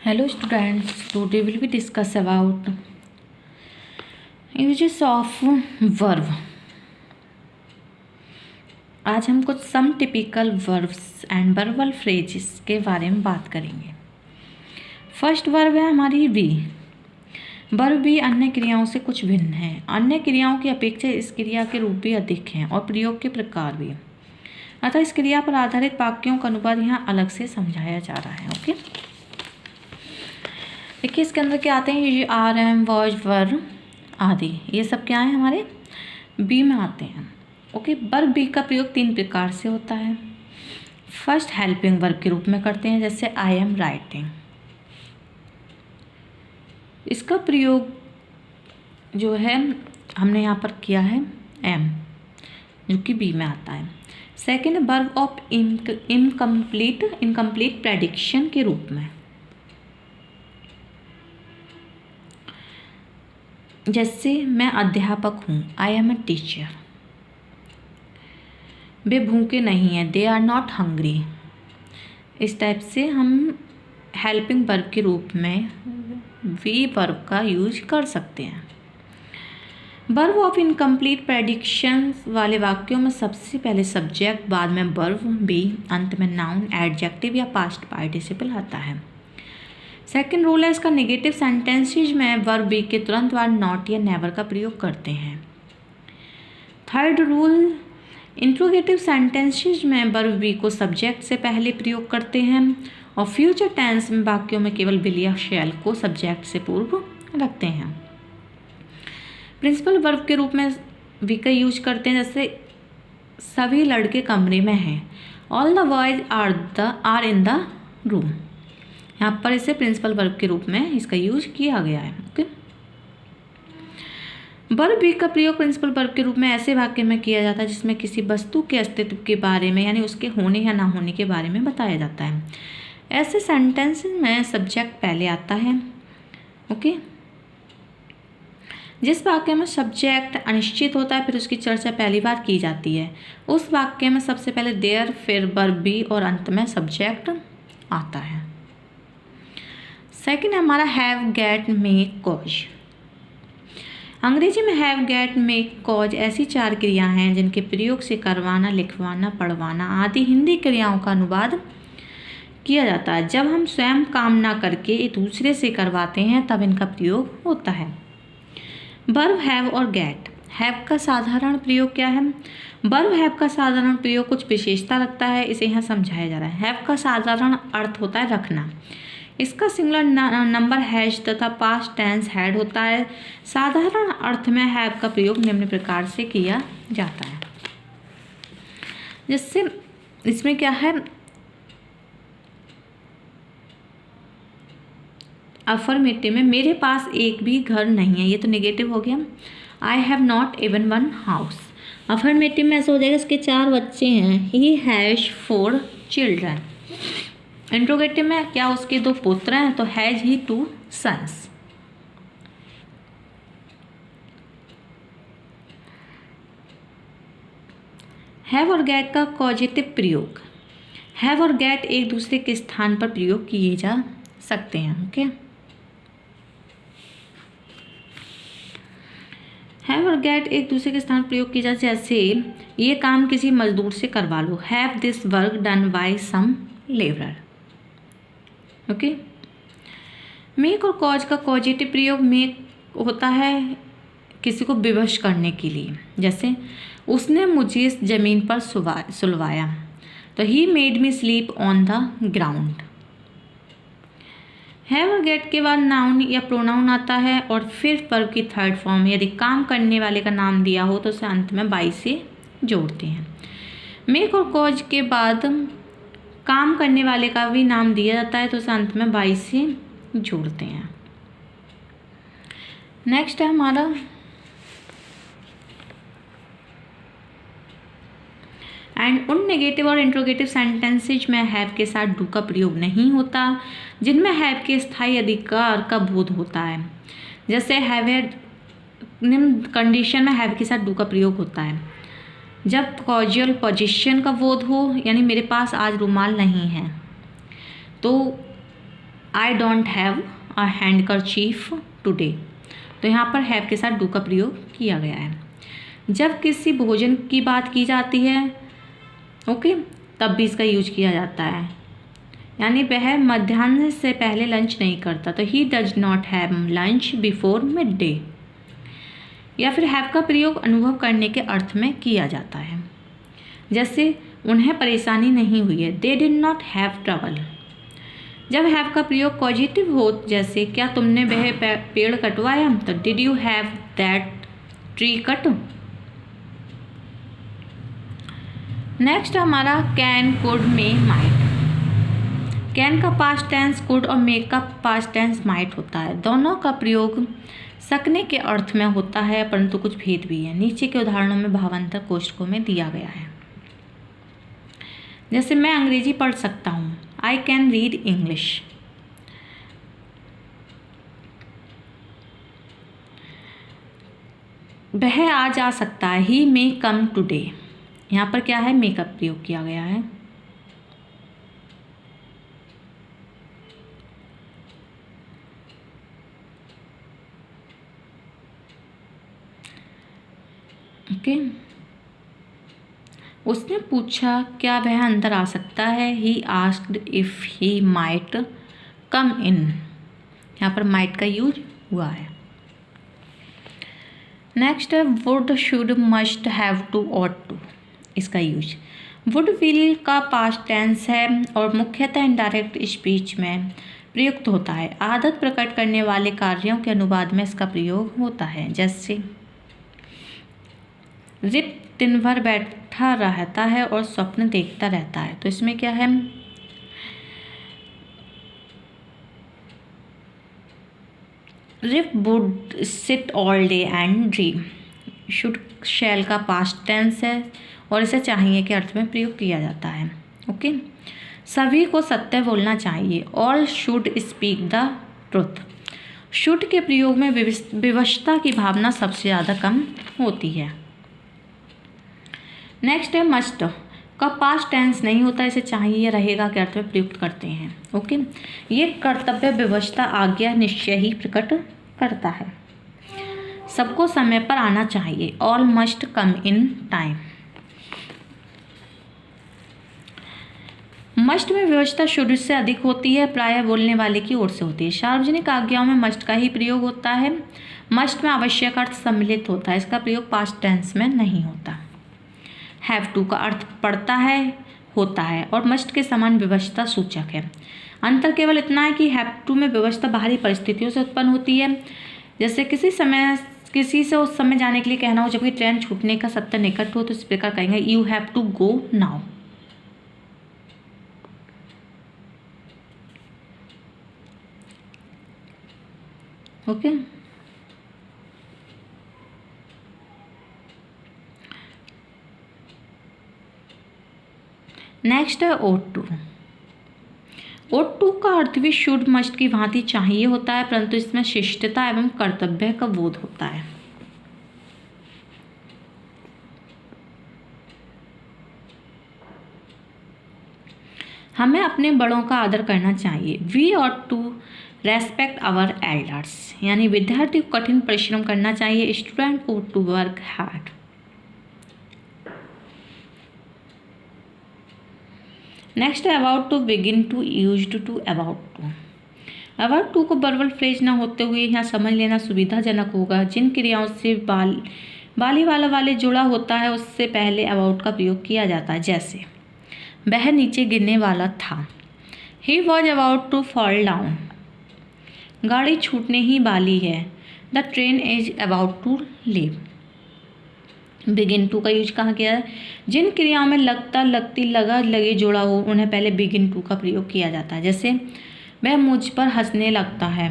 Hello students, today will be discuss about uses of verb. आज हम कुछ some typical verbs and verbal phrases के बारे में बात करेंगे। फर्स्ट वर्ब है हमारी बी। वर्ब भी अन्य क्रियाओं से कुछ भिन्न है। अन्य क्रियाओं की अपेक्षा इस क्रिया के रूप भी अधिक हैं और प्रयोग के प्रकार भी। अतः इस क्रिया पर आधारित वाक्यों का अनुवाद यहाँ अलग से समझाया जा रहा है। ओके, देखिए इसके अंदर क्या आते हैं, ये आर एम वॉज वर आदि, ये सब क्या है हमारे बी में आते हैं। ओके, वर्ब बी का प्रयोग 3 प्रकार से होता है। फर्स्ट हेल्पिंग वर्ब के रूप में करते हैं, जैसे आई एम राइटिंग। इसका प्रयोग जो है हमने यहाँ पर किया है एम, जो कि बी में आता है। Second verb of incomplete prediction के रूप में, जैसे मैं अध्यापक हूँ, आई एम ए टीचर। वे भूखे नहीं हैं, दे आर नॉट हंग्री। इस टाइप से हम हेल्पिंग वर्ब के रूप में वी वर्ब का यूज कर सकते हैं। वर्ब ऑफ इनकम्प्लीट प्रेडिक्शन वाले वाक्यों में सबसे पहले सब्जेक्ट, बाद में वर्ब बी, अंत में नाउन, एडजेक्टिव या पास्ट पार्टिसिपल आता है। सेकेंड रूल है इसका, नेगेटिव सेंटेंसेज में वर्ब बी के तुरंत बाद नॉट या नेवर का प्रयोग करते हैं। थर्ड रूल, इंट्रोगेटिव सेंटेंसेज में वर्ब बी को सब्जेक्ट से पहले प्रयोग करते हैं और फ्यूचर टेंस में वाक्यों में केवल विल या शैल को सब्जेक्ट से पूर्व रखते हैं। प्रिंसिपल वर्ब के रूप में वी का यूज करते हैं, जैसे सभी लड़के कमरे में हैं, all the boys are in the room. यहाँ पर इसे प्रिंसिपल वर्ब के रूप में इसका यूज किया गया है। ओके, वर्ब बी का प्रयोग प्रिंसिपल वर्ब के रूप में ऐसे वाक्य में किया जाता है जिसमें किसी वस्तु के अस्तित्व के बारे में, यानी उसके होने या ना होने के बारे में बताया जाता है। ऐसे सेंटेंस में सब्जेक्ट पहले आता है। ओके, जिस वाक्य में सब्जेक्ट अनिश्चित होता है फिर उसकी चर्चा पहली बार की जाती है, उस वाक्य में सबसे पहले देयर, फिर वर्ब बी और अंत में सब्जेक्ट आता है। सेकेंड हमारा हैव, गेट, मेक, कॉज। अंग्रेजी में हैव, गेट, मेक, कॉज ऐसी 4 क्रियाएं हैं जिनके प्रयोग से करवाना, लिखवाना, पढ़वाना आदि हिंदी क्रियाओं का अनुवाद किया जाता है। जब हम स्वयं काम ना करके एक दूसरे से करवाते हैं तब इनका प्रयोग होता है। वर्ब हैव और गेट। हैव का साधारण प्रयोग क्या है? वर्ब हैव का साधारण प्रयोग कुछ विशेषता रखता है, इसे यहाँ समझाया जा रहा है। हैव का साधारण अर्थ होता है रखना। इसका सिंगुलर नंबर हैज तथा पास्ट टेंस हैड होता है। साधारण अर्थ में हैव का प्रयोग निम्न प्रकार से किया जाता है, जिससे इसमें क्या है, अफर्मेटिव में मेरे पास एक भी घर नहीं है, ये तो नेगेटिव हो गया। I have not even one house. Affirmative में ऐसा हो जाएगा, इसके 4 बच्चे हैं, ही हैज 4 चिल्ड्रन। इंट्रोगेटिव में क्या, उसके 2 पुत्र हैं, तो हैज ही 2 सन्स। हैव और गेट का कॉजेटिव प्रयोग। हैव और गेट एक दूसरे के स्थान पर प्रयोग किए जा सकते हैं। ओके, हैव और गेट एक दूसरे के स्थान प्रयोग किया जाए, जैसे ये काम किसी मजदूर से करवा लो, have this work done by some labourer. Okay, make और कॉज का कॉजेटिव प्रयोग मेक होता है किसी को विवश करने के लिए, जैसे उसने मुझे इस जमीन पर सुलवाया, तो he made me sleep on the ground. Have और गेट के बाद नाउन या प्रोनाउन आता है और फिर वर्ब की थर्ड फॉर्म, यदि काम करने वाले का नाम दिया हो तो उसे अंत में बाई से जोड़ते हैं। मेक और कॉज के बाद काम करने वाले का भी नाम दिया जाता है तो उसे अंत में बाई से जोड़ते हैं। नेक्स्ट है हमारा एंड। उन नेगेटिव और इंट्रोगेटिव सेंटेंसेज में हैव के साथ डू का प्रयोग नहीं होता जिनमें हैव के स्थायी अधिकार का बोध होता है, जैसे हैव ए, निम्न कंडीशन में हैव के साथ डू का प्रयोग होता है जब कॉजुअल पोजीशन का बोध हो, यानी मेरे पास आज रुमाल नहीं है, तो I don't have a handkerchief today, तो यहाँ पर हैव के साथ डू का प्रयोग किया गया है। जब किसी भोजन की बात की जाती है ओके, तब भी इसका यूज किया जाता है, यानी वह मध्याह्न से पहले लंच नहीं करता, तो he does not have lunch before mid day. या फिर हैव का प्रयोग अनुभव करने के अर्थ में किया जाता है, जैसे उन्हें परेशानी नहीं हुई है, they did not have trouble. जब हैव का प्रयोग पॉजिटिव हो, जैसे क्या तुमने वह पेड़ कटवाया, तो did you have that tree cut. Next हमारा can, could, may, might. Can का पास्ट टेंस कुड और मेक का पास्ट टेंस माइट होता है। दोनों का प्रयोग सकने के अर्थ में होता है, परंतु कुछ भेद भी है। नीचे के उदाहरणों में भावांतर कोष्ठकों में दिया गया है। जैसे मैं अंग्रेजी पढ़ सकता हूँ, आई कैन रीड इंग्लिश। वह आज आ सकता है, ही मे कम टुडे। यहाँ पर क्या है, मे का प्रयोग किया गया है। ओके, उसने पूछा क्या वह अंदर आ सकता है, he asked if he might come in. यहाँ पर माइट का यूज हुआ है। नेक्स्ट है would, should, must, have to, ought to. इसका यूज वुड विल का पास्ट टेंस है और मुख्यतः इनडायरेक्ट स्पीच में प्रयुक्त होता है। आदत प्रकट करने वाले कार्यों के अनुवाद में इसका प्रयोग होता है, जैसे रिप दिन भर बैठा रहता है और स्वप्न देखता रहता है, तो इसमें क्या है, Rip would sit all day and dream. Should shall का पास्ट टेंस है और इसे चाहिए के अर्थ में प्रयोग किया जाता है। ओके, सभी को सत्य बोलना चाहिए, all should speak the truth. Should के प्रयोग में विवशता की भावना सबसे ज़्यादा कम होती है। नेक्स्ट है मस्ट का पास्ट टेंस नहीं होता, इसे चाहिए रहेगा के अर्थ में प्रयुक्त करते हैं। ओके, ये कर्तव्य विवशता, आज्ञा, निश्चय ही प्रकट करता है। सबको समय पर आना चाहिए, all must come in time. Must में विवशता शुड से अधिक होती है, प्रायः बोलने वाले की ओर से होती है। सार्वजनिक आज्ञाओं में मस्ट का ही प्रयोग होता है। मस्ट में आवश्यक अर्थ सम्मिलित होता है, इसका प्रयोग पास्ट टेंस में नहीं होता। हैव टू का अर्थ पड़ता है, होता है और मस्ट के समान विवशता सूचक है। अंतर केवल इतना है कि हैव टू में विवशता बाहरी परिस्थितियों से उत्पन्न होती है, जैसे किसी से उस समय जाने के लिए कहना हो जबकि ट्रेन छूटने का सत्य निकट हो, तो इस प्रकार कहेंगे you have to go now. Okay, next है ओट टू। ओट टू का अर्थ भी शुड मस्ट की भांति चाहिए होता है, परंतु इसमें शिष्टता एवं कर्तव्य का बोध होता है। हमें अपने बड़ों का आदर करना चाहिए, we ought to respect our elders, यानी विद्यार्थी को कठिन परिश्रम करना चाहिए, student ought to work hard. Next है about to, begin to, used to, about to. About to को वर्बल फ्रेज न होते हुए यहाँ समझ लेना सुविधाजनक होगा। जिन क्रियाओं से बाली वाले जुड़ा होता है उससे पहले अबाउट का प्रयोग किया जाता है, जैसे वह नीचे गिरने वाला था, he was about to fall down, गाड़ी छूटने ही वाली है, the train is about to leave. Begin to का यूज कहाँ किया है, जिन क्रियाओं में लगता, लगती, लगा, लगे जुड़ा हो उन्हें पहले बिगिन टू का प्रयोग किया जाता है, जैसे वह मुझ पर हंसने लगता है,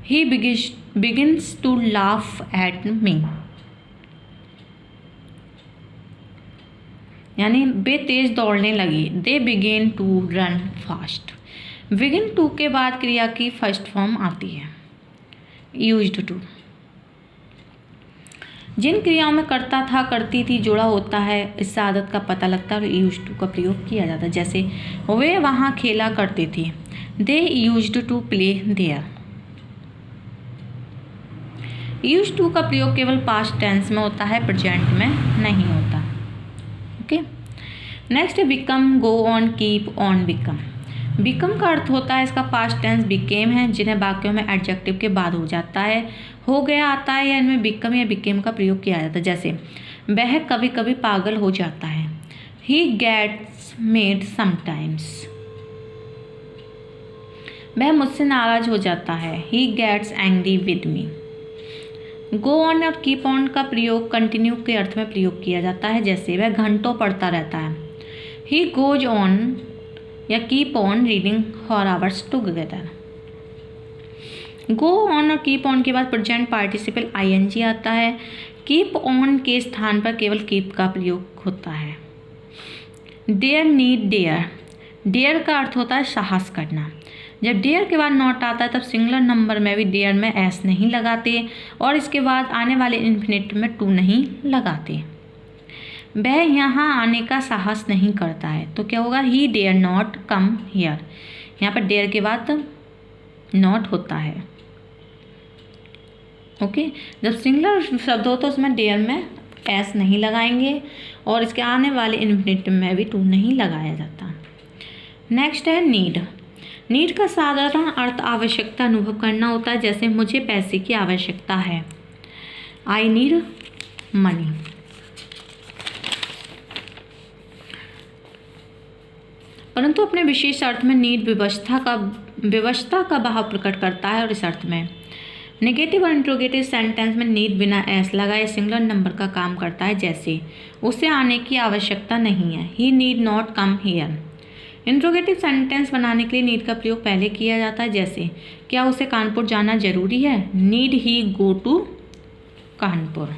he begins to laugh at me, यानी वे तेज दौड़ने लगी, they began to run fast. Begin to के बाद क्रिया की फर्स्ट फॉर्म आती है, यूज्ड टू। जिन क्रियाओं में करता था, करती थी जुड़ा होता है, इससे आदत का पता लगता है और यूज्ड टू का प्रयोग किया जाता है, जैसे वे वहाँ खेला करते थे, they used to play there. Use to का प्रयोग केवल पास्ट टेंस में होता है, प्रेजेंट में नहीं होता। Okay, next become, go on, keep on, become. Become का अर्थ होता है, इसका पास्ट टेंस बिकेम है, जिन्हें वाक्यों में एडजेक्टिव के बाद हो जाता है, हो गया आता है, या इनमें बिकम या बिकेम का प्रयोग किया जाता है। जैसे वह कभी कभी पागल हो जाता है, ही गेट्स मेड समटाइम्स। वह मुझसे नाराज हो जाता है, he gets angry with me. Go on और कीप ऑन का प्रयोग कंटिन्यू के अर्थ में प्रयोग किया जाता है। जैसे वह घंटों पढ़ता रहता है, ही गोज ऑन या keep on reading for hours together. Go on और कीप ऑन के बाद प्रेजेंट पार्टिसिपल आईएनजी आता है। कीप ऑन के स्थान पर केवल कीप का प्रयोग होता है। Dare, need, dare. डेयर का अर्थ होता है साहस करना। जब डेयर के बाद नॉट आता है तब सिंगुलर नंबर में भी डेयर में एस नहीं लगाते और इसके बाद आने वाले इन्फिनिटिव में टू नहीं लगाते। वह यहाँ आने का साहस नहीं करता है, तो क्या होगा, he dare not come here. यहाँ पर डेयर के बाद नॉट होता है। ओके, जब सिंगुलर शब्द हो तो उसमें डेयर में एस नहीं लगाएंगे और इसके आने वाले इन्फिनिटिव में भी टू नहीं लगाया जाता। नेक्स्ट है नीड। नीड का साधारण अर्थ आवश्यकता अनुभव करना होता है। जैसे मुझे पैसे की आवश्यकता है, आई नीड मनी। परंतु अपने विशेष अर्थ में नीड विवशता का भाव प्रकट करता है और इस अर्थ में नेगेटिव और इंट्रोगेटिव सेंटेंस में नीड बिना एस लगाए सिंगुलर नंबर का काम करता है। जैसे उसे आने की आवश्यकता नहीं है, he need not come here. Interrogative sentence बनाने के लिए नीड का प्रयोग पहले किया जाता है। जैसे क्या उसे कानपुर जाना जरूरी है, need he go to Kanpur.